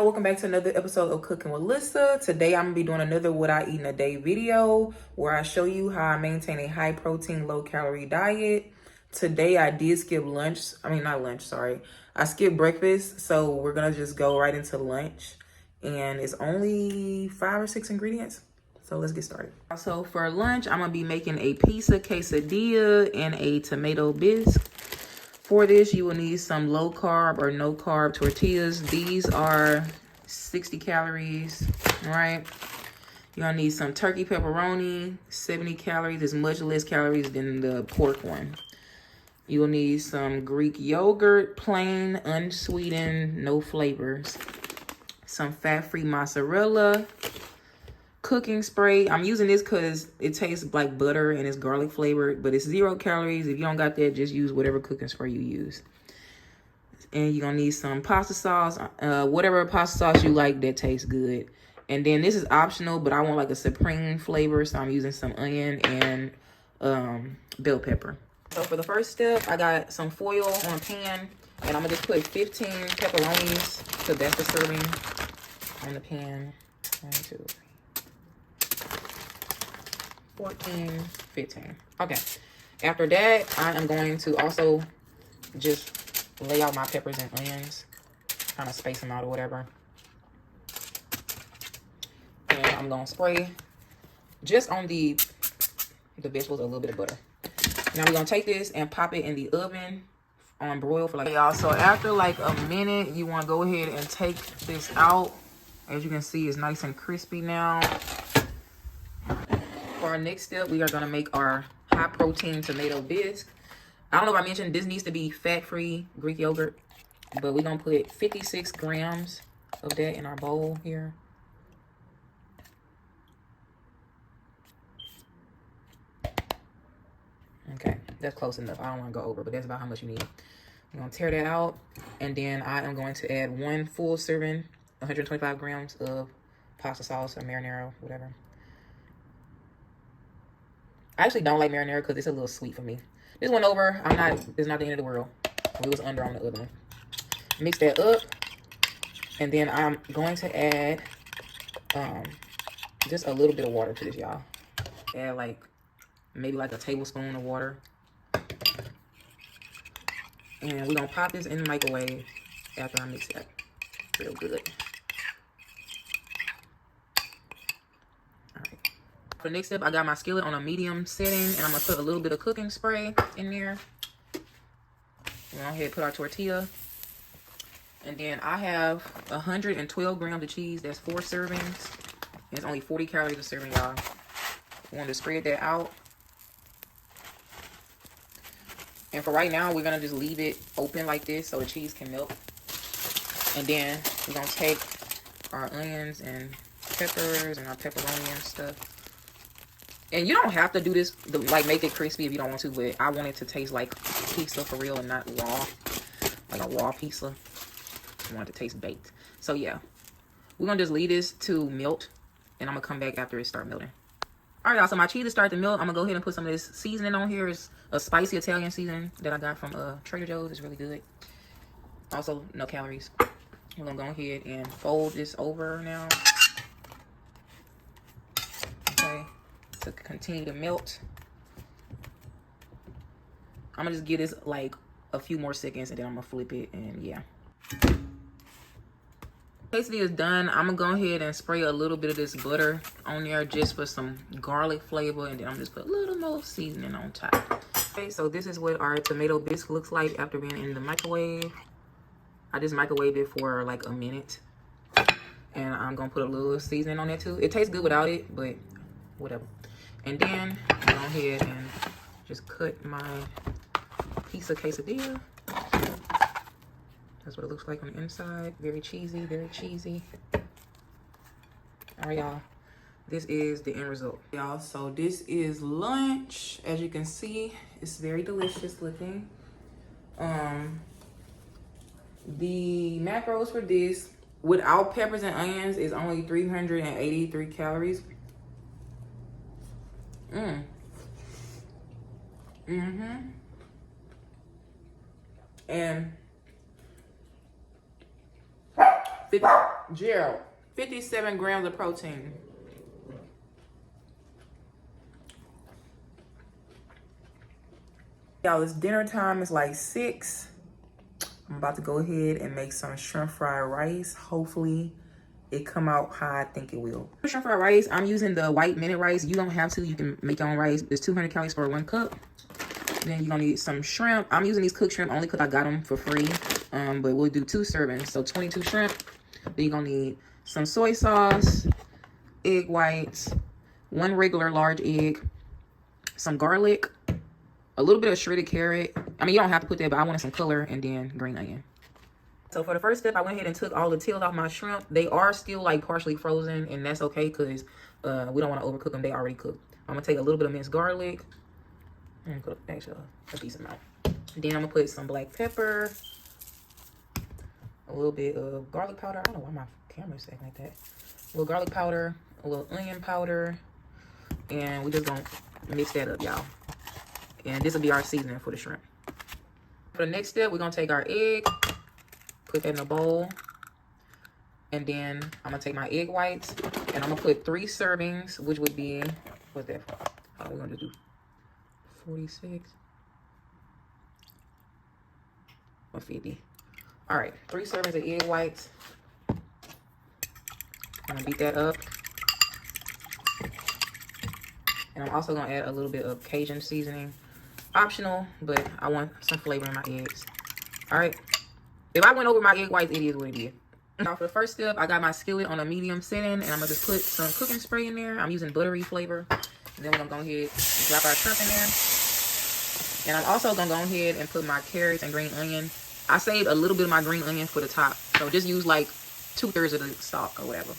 Welcome back to another episode of Cooking with Lissa. Today I'm gonna be doing another what I eat in a day video where I show you how I maintain a high protein, low calorie diet. Today I did skip lunch. I skipped breakfast, so we're gonna just go right into lunch. And it's only 5 or 6 ingredients. So let's get started. So for lunch, I'm gonna be making a pizza quesadilla and a tomato bisque. For this, you will need some low carb or no carb tortillas. These are 60 calories, all right? You're gonna need some turkey pepperoni, 70 calories, is much less calories than the pork one. You will need some Greek yogurt, plain, unsweetened, no flavors. Some fat-free mozzarella, cooking spray. I'm using this because it tastes like butter and it's garlic flavored, but it's 0 calories. If you don't got that, just use whatever cooking spray you use. And you're gonna need some pasta sauce, whatever pasta sauce you like that tastes good. And then this is optional, but I want like a supreme flavor, so I'm using some onion and bell pepper. So for the first step, I got some foil on a pan, and I'm gonna just put 15 pepperonis, so that's the serving on the pan. 1, 2, 3. 14, 15. Okay. After that, I am going to also just lay out my peppers and onions. Kind of space them out or whatever. And I'm going to spray just on the vegetables a little bit of butter. Now we're going to take this and pop it in the oven on broil for like, y'all. So after like a minute, you want to go ahead and take this out. As you can see, it's nice and crispy now. For our next step, we are going to make our high protein tomato bisque. I don't know if I mentioned this needs to be fat-free Greek yogurt, but we're going to put 56 grams of that in our bowl here. Okay, that's close enough. I don't want to go over, but that's about how much you need. I'm going to tear that out, and then I am going to add 1 full serving, 125 grams of pasta sauce or marinara, whatever. I actually don't like marinara because it's a little sweet for me. This went over. It's not the end of the world. We was under on the other one. Mix that up. And then I'm going to add just a little bit of water to this, y'all. Add like maybe like a tablespoon of water. And we're going to pop this in the microwave after I mix that real good. For the next step, I got my skillet on a medium setting, and I'm going to put a little bit of cooking spray in there. We'll go ahead and put our tortilla. And then I have 112 grams of cheese. That's 4 servings. And it's only 40 calories a serving, y'all. We want to spread that out. And for right now, we're going to just leave it open like this so the cheese can melt. And then we're going to take our onions and peppers and our pepperoni and stuff. And you don't have to do this, like make it crispy if you don't want to, but I want it to taste like pizza for real and not raw, like a raw pizza. I want it to taste baked. So yeah, we're going to just leave this to melt, and I'm going to come back after it starts melting. All right, y'all, so my cheese is starting to melt. I'm going to go ahead and put some of this seasoning on here. It's a spicy Italian seasoning that I got from Trader Joe's. It's really good. Also, no calories. We're going to go ahead and fold this over now. To continue to melt. I'm gonna just give this like a few more seconds, and then I'm gonna flip it, and yeah. Quesadilla is done. I'm gonna go ahead and spray a little bit of this butter on there just for some garlic flavor, and then I'm just put a little more seasoning on top. Okay, so this is what our tomato bisque looks like after being in the microwave. I just microwaved it for like a minute, and I'm gonna put a little seasoning on there too. It tastes good without it, but whatever. And then go ahead and just cut my pizza quesadilla. That's what it looks like on the inside. Very cheesy, very cheesy. All right, y'all. This is the end result, y'all. So this is lunch. As you can see, it's very delicious looking. The macros for this, without peppers and onions, is only 383 calories. And Gerald, 57 grams of protein. Y'all, it's dinner time. It's like 6. I'm about to go ahead and make some shrimp fried rice. Hopefully it come out how I think it will. For shrimp fried rice, I'm using the white minute rice. You don't have to. You can make your own rice. It's 200 calories for 1 cup. Then you're gonna need some shrimp. I'm using these cooked shrimp only because I got them for free. But we'll do 2 servings, so 22 shrimp. Then you're gonna need some soy sauce, egg whites, 1 regular large egg, some garlic, a little bit of shredded carrot. I mean, you don't have to put that, but I wanted some color, and then green onion. So for the first step, I went ahead and took all the tails off my shrimp. They are still like partially frozen, and that's okay because we don't want to overcook them. They already cooked. I'm gonna take a little bit of minced garlic and put actually a decent amount. Then I'm gonna put some black pepper, a little bit of garlic powder. I don't know why my camera's acting like that. A little garlic powder, a little onion powder, and we just gonna mix that up, y'all. And this will be our seasoning for the shrimp. For the next step, we're gonna take our egg, put that in a bowl, and then I'm gonna take my egg whites, and I'm gonna put 3 servings, which would be, what's that for? How are we gonna do? 46 or 50. All right, 3 servings of egg whites. I'm gonna beat that up. And I'm also gonna add a little bit of Cajun seasoning. Optional, but I want some flavor in my eggs. All right. If I went over my egg whites, it is what it is. Now for the first step, I got my skillet on a medium setting, and I'm gonna just put some cooking spray in there. I'm using buttery flavor. And then we're gonna go ahead and drop our shrimp in there. And I'm also gonna go ahead and put my carrots and green onion. I saved a little bit of my green onion for the top, so just use like 2/3 of the stalk or whatever.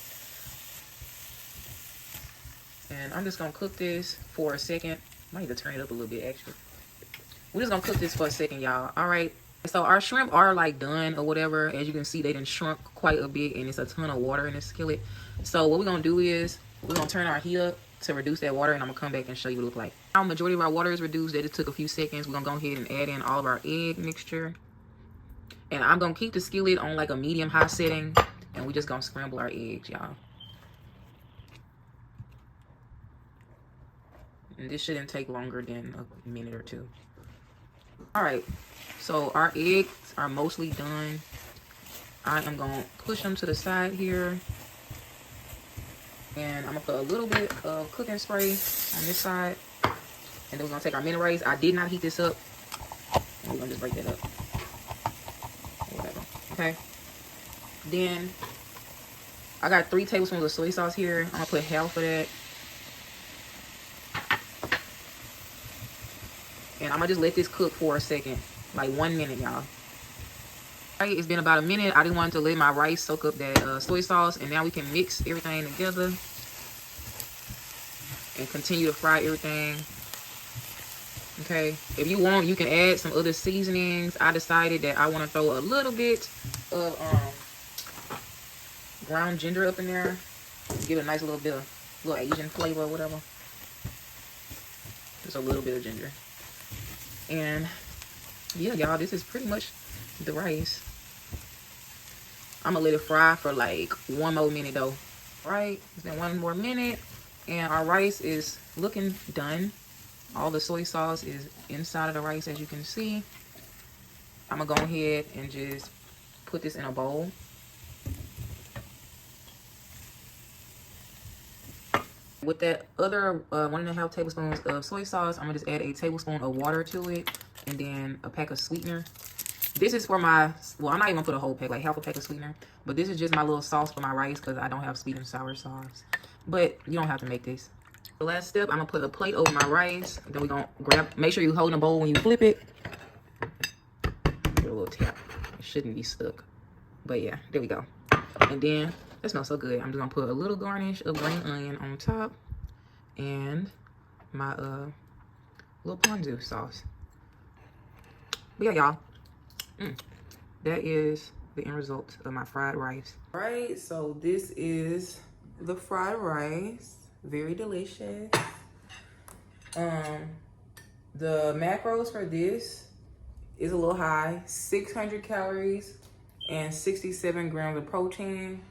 And I'm just gonna cook this for a second. Might need to turn it up a little bit actually. We're just gonna cook this for a second, y'all. All right. So our shrimp are like done or whatever. As you can see, they done shrunk quite a bit, and it's a ton of water in this skillet. So what we're gonna do is we're gonna turn our heat up to reduce that water, and I'm gonna come back and show you what it looks like. Now majority of our water is reduced. That just took a few seconds. We're gonna go ahead and add in all of our egg mixture. And I'm gonna keep the skillet on like a medium high setting, and we just gonna scramble our eggs, y'all. And this shouldn't take longer than a minute or 2. All right, so our eggs are mostly done. I am gonna push them to the side here, and I'm gonna put a little bit of cooking spray on this side, and then we're gonna take our mini rice. I did not heat this up, and we're gonna just break that up. Whatever. Okay. Then I got 3 tablespoons of soy sauce here. I'm gonna put half of that. And I'm gonna just let this cook for a second, like 1 minute, y'all. Right, it's been about a minute. I just wanted to let my rice soak up that soy sauce, and now we can mix everything together and continue to fry everything. Okay, if you want, you can add some other seasonings. I decided that I want to throw a little bit of ground ginger up in there, give it a nice little bit of little Asian flavor or whatever. Just a little bit of ginger. And yeah, y'all, this is pretty much the rice. I'm gonna let it fry for like 1 more minute though. Right, it's been 1 more minute, and our rice is looking done. All the soy sauce is inside of the rice, as you can see. I'm gonna go ahead and just put this in a bowl. With that other 1.5 tablespoons of soy sauce, I'm gonna just add a tablespoon of water to it, and then a pack of sweetener. This is for my, well, I'm not even gonna put a whole pack, like half a pack of sweetener, but this is just my little sauce for my rice because I don't have sweet and sour sauce. But you don't have to make this. The last step, I'm gonna put a plate over my rice. Then we're gonna make sure you hold the bowl when you flip it. Give it a little tap. It shouldn't be stuck. But yeah, there we go. And then, that smells so good. I'm just gonna put a little garnish of green onion on top, and my little ponzu sauce. But yeah, y'all, that is the end result of my fried rice. All right, so this is the fried rice. Very delicious. The macros for this is a little high, 600 calories, and 67 grams of protein.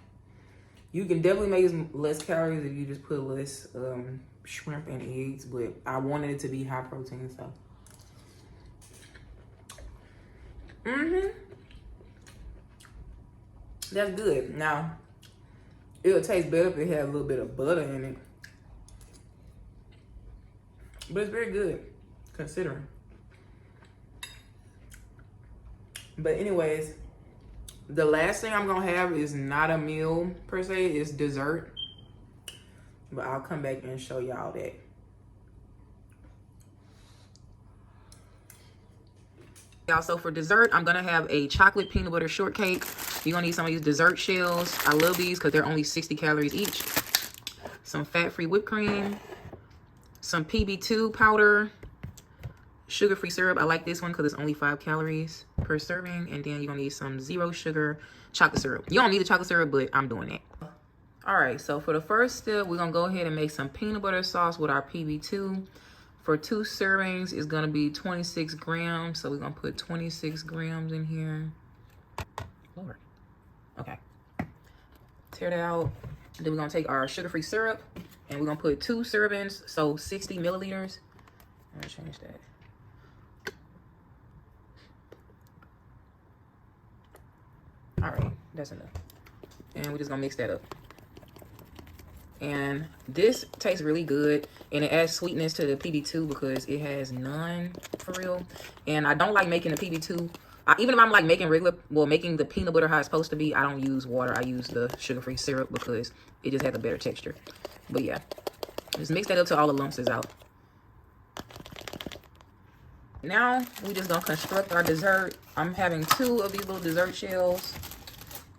You can definitely make less calories if you just put less shrimp and eggs, but I wanted it to be high protein, so. That's good. Now, it'll taste better if it had a little bit of butter in it. But it's very good, considering. But anyways, the last thing I'm gonna have is not a meal per se, it's dessert. But I'll come back and show y'all that. Y'all, so for dessert, I'm gonna have a chocolate peanut butter shortcake. You're gonna need some of these dessert shells. I love these because they're only 60 calories each. Some fat-free whipped cream, some PB2 powder, sugar-free syrup. I like this one because it's only 5 calories per serving. And then you're gonna need some zero sugar chocolate syrup. You don't need the chocolate syrup, but I'm doing that. All right, so for the first step, we're gonna go ahead and make some peanut butter sauce with our PB2. For 2 servings, it's gonna be 26 grams. So we're gonna put 26 grams in here. Lord. Okay. Tear that out. Then we're gonna take our sugar-free syrup and we're gonna put 2 servings, so 60 milliliters. I'm gonna change that. All right, that's enough. And we're just gonna mix that up. And this tastes really good, and it adds sweetness to the PB2 because it has none for real. And I don't like making the PB2. Even if I'm like making making the peanut butter how it's supposed to be, I don't use water. I use the sugar-free syrup because it just has a better texture. But yeah, just mix that up till all the lumps is out. Now we just gonna construct our dessert. I'm having 2 of these little dessert shells,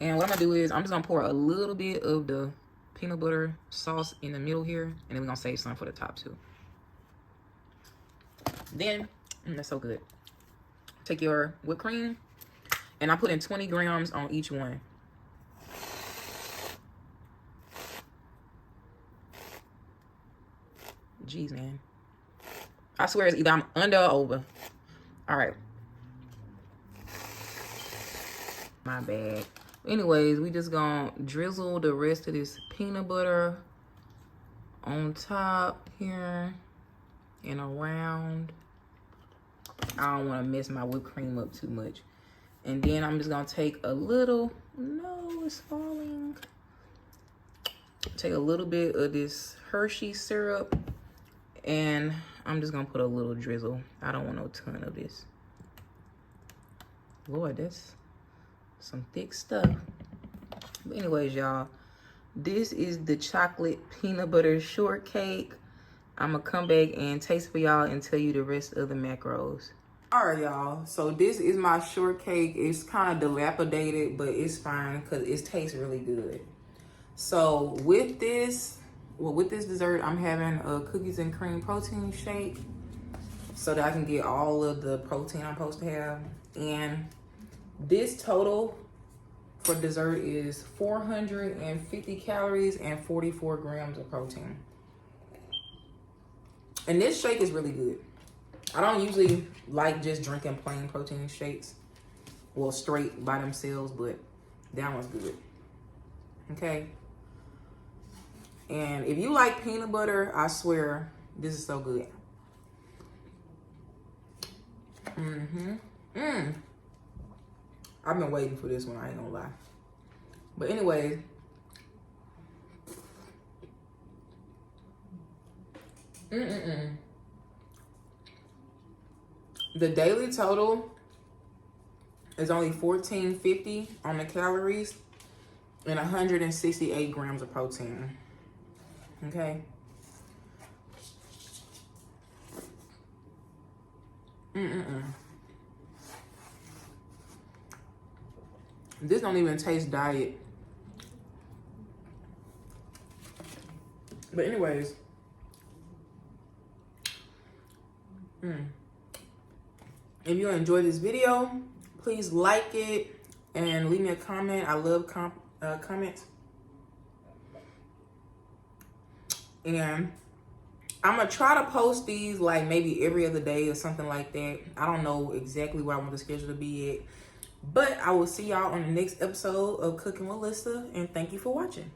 and what I'm gonna do is I'm just gonna pour a little bit of the peanut butter sauce in the middle here, and then we're gonna save some for the top too. Then that's so good. Take your whipped cream, and I put in 20 grams on each one. Jeez, man, I swear it's either I'm under or over. All right, my bad. Anyways, we just gonna drizzle the rest of this peanut butter on top here and around. I don't want to mess my whipped cream up too much. And then I'm just gonna take a little, no, it's falling. Take a little bit of this Hershey syrup, and I'm just gonna put a little drizzle. I don't want no ton of this. Lord, that's some thick stuff. But anyways, y'all, this is the chocolate peanut butter shortcake. I'm gonna come back and taste for y'all and tell you the rest of the macros. All right, y'all, so this is my shortcake. It's kind of dilapidated, but it's fine because it tastes really good. So with this dessert, I'm having a cookies and cream protein shake so that I can get all of the protein I'm supposed to have. And this total for dessert is 450 calories and 44 grams of protein. And this shake is really good. I don't usually like just drinking plain protein shakes, well, straight by themselves, but that one's good. Okay. And if you like peanut butter, I swear this is so good. I've been waiting for this one, I ain't gonna lie. But anyways, the daily total is only 1450 on the calories and 168 grams of protein. Okay. This don't even taste diet. But anyways, if you enjoyed this video, please like it and leave me a comment. I love comments. And I'm gonna try to post these like maybe every other day or something like that. I don't know exactly where I want the schedule to be at, But I will see y'all on the next episode of Cooking with Lissa, and thank you for watching.